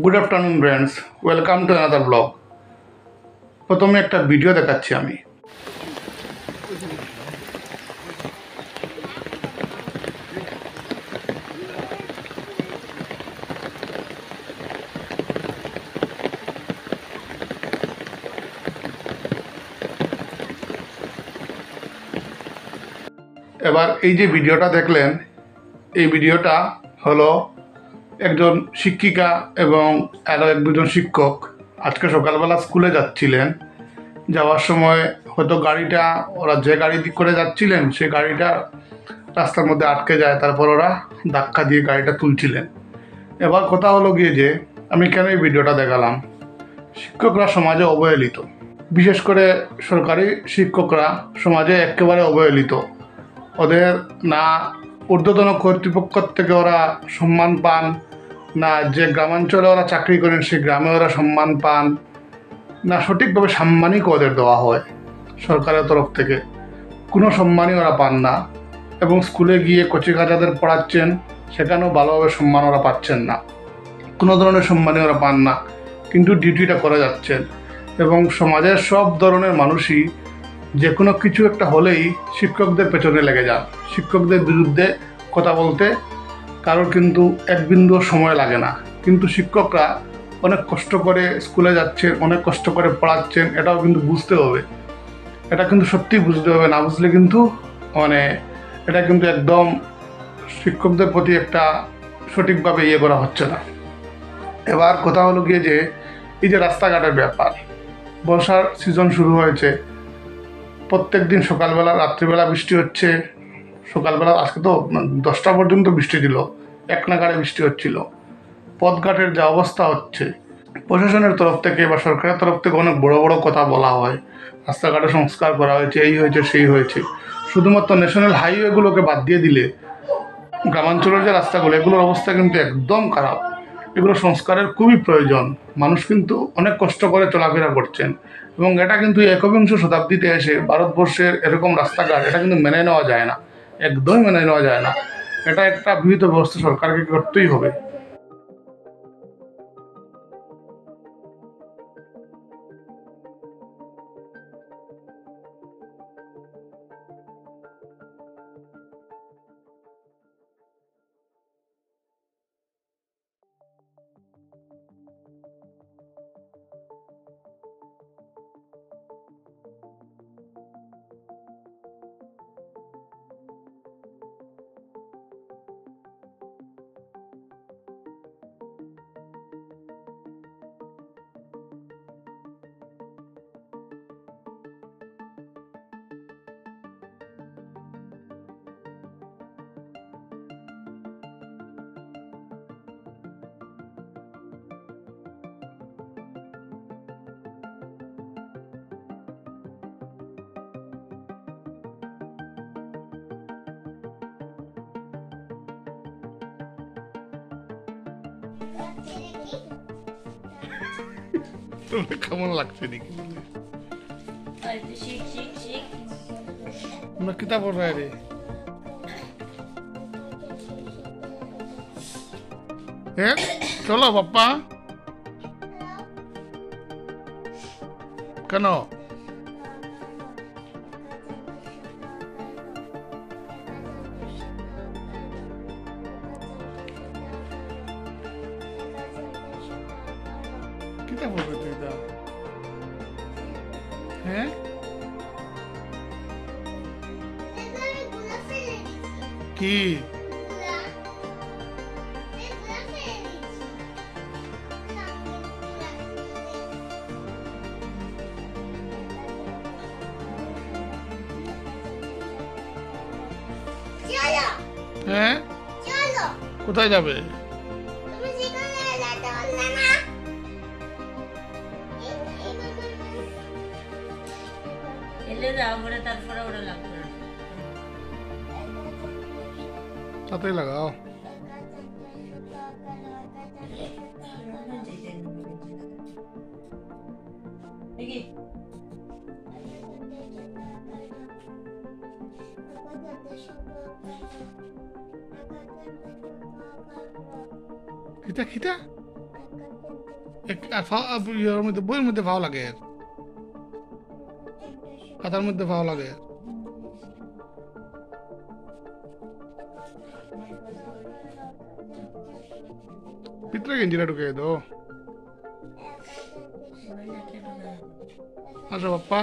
Good afternoon friends, welcome to another blog. প্রথমে একটা video দেখাচ্ছি আমি। এবার এই যে ভিডিওটা দেখলেন, এই ভিডিওটা হলো একজন শিক্ষিকা এবং আরও এক দুজন শিক্ষক আজকে সকালবেলা স্কুলে যাচ্ছিলেন। যাওয়ার সময় হয়তো গাড়িটা, ওরা যে গাড়ি দিক করে যাচ্ছিলেন সেই গাড়িটা রাস্তার মধ্যে আটকে যায়, তারপর ওরা ধাক্কা দিয়ে গাড়িটা তুলছিলেন। এবার কথা হলো গিয়ে যে আমি কেন এই ভিডিওটা দেখালাম, শিক্ষকরা সমাজে অবহেলিত, বিশেষ করে সরকারি শিক্ষকরা সমাজে একেবারে অবহেলিত। ওদের না ঊর্ধ্বতন কর্তৃপক্ষ থেকে ওরা সম্মান পান, না যে গ্রামাঞ্চলে ওরা চাকরি করেন সেই গ্রামে ওরা সম্মান পান, না সঠিকভাবে সাম্মানিক ওদের দেওয়া হয় সরকারের তরফ থেকে। কোনো সম্মানই ওরা পান না, এবং স্কুলে গিয়ে কচিকাচাদের পড়াচ্ছেন, সেখানেও ভালোভাবে সম্মান ওরা পাচ্ছেন না, কোনো ধরনের সম্মানই ওরা পান না, কিন্তু ডিউটিটা করে যাচ্ছেন। এবং সমাজের সব ধরনের মানুষই যে কোনো কিছু একটা হলেই শিক্ষকদের পেছনে লেগে যান। শিক্ষকদের বিরুদ্ধে কথা বলতে কারোর কিন্তু এক বিন্দু সময় লাগে না, কিন্তু শিক্ষকরা অনেক কষ্ট করে স্কুলে যাচ্ছেন, অনেক কষ্ট করে পড়াচ্ছেন, এটাও কিন্তু বুঝতে হবে। এটা কিন্তু সত্যিই বুঝতে হবে, না বুঝলে কিন্তু এটা কিন্তু একদম শিক্ষকদের প্রতি একটা সঠিকভাবে করা হচ্ছে না। এবার কথা হলো গিয়ে যে এই যে রাস্তাঘাটের ব্যাপার, বর্ষার সিজন শুরু হয়েছে, প্রত্যেক দিন সকালবেলা রাত্রিবেলা বৃষ্টি হচ্ছে। সকালবেলা আজকে তো 10টা পর্যন্ত বৃষ্টি ছিল, এক নাগাড়ে বৃষ্টি হচ্ছিল। পথঘাটের যে অবস্থা হচ্ছে, প্রশাসনের তরফ থেকে বা সরকারের তরফ থেকে অনেক বড় বড় কথা বলা হয়, রাস্তাঘাটে সংস্কার করা হয়েছে, এই হয়েছে সেই হয়েছে। শুধুমাত্র ন্যাশনাল হাইওয়েগুলোকে বাদ দিয়ে দিলে গ্রামাঞ্চলের যে রাস্তাগুলো, এগুলোর অবস্থা কিন্তু একদম খারাপ। এগুলো সংস্কারের খুবই প্রয়োজন। মানুষ কিন্তু অনেক কষ্ট করে চলাফেরা করছেন, এবং এটা কিন্তু একবিংশ শতাব্দীতে এসে ভারতবর্ষের এরকম রাস্তাঘাট, এটা কিন্তু মেনে নেওয়া যায় না, একদমই মেনে নেওয়া যায় না। এটা একটা বিহিত ব্যবস্থা সরকারকে করতেই হবে। তোমার কেমন লাগছে নাকি বলে? তোমরা কিতাব পড়ায় রে? হ্যাঁ, চলো বাপ্পা। কেন? কিতাব পড়বে তুই তা? হ্যাঁ, কি হ্যাঁ, কোথায় যাবে? তাতেই লাগাও। Kita kita ইয়ের মধ্যে বইয়ের মধ্যে ভালো লাগে, খাতার মধ্যে ভালো লাগে। ভিতরে গেঞ্জিটা ঢুকে দো। আসো বাপ্পা।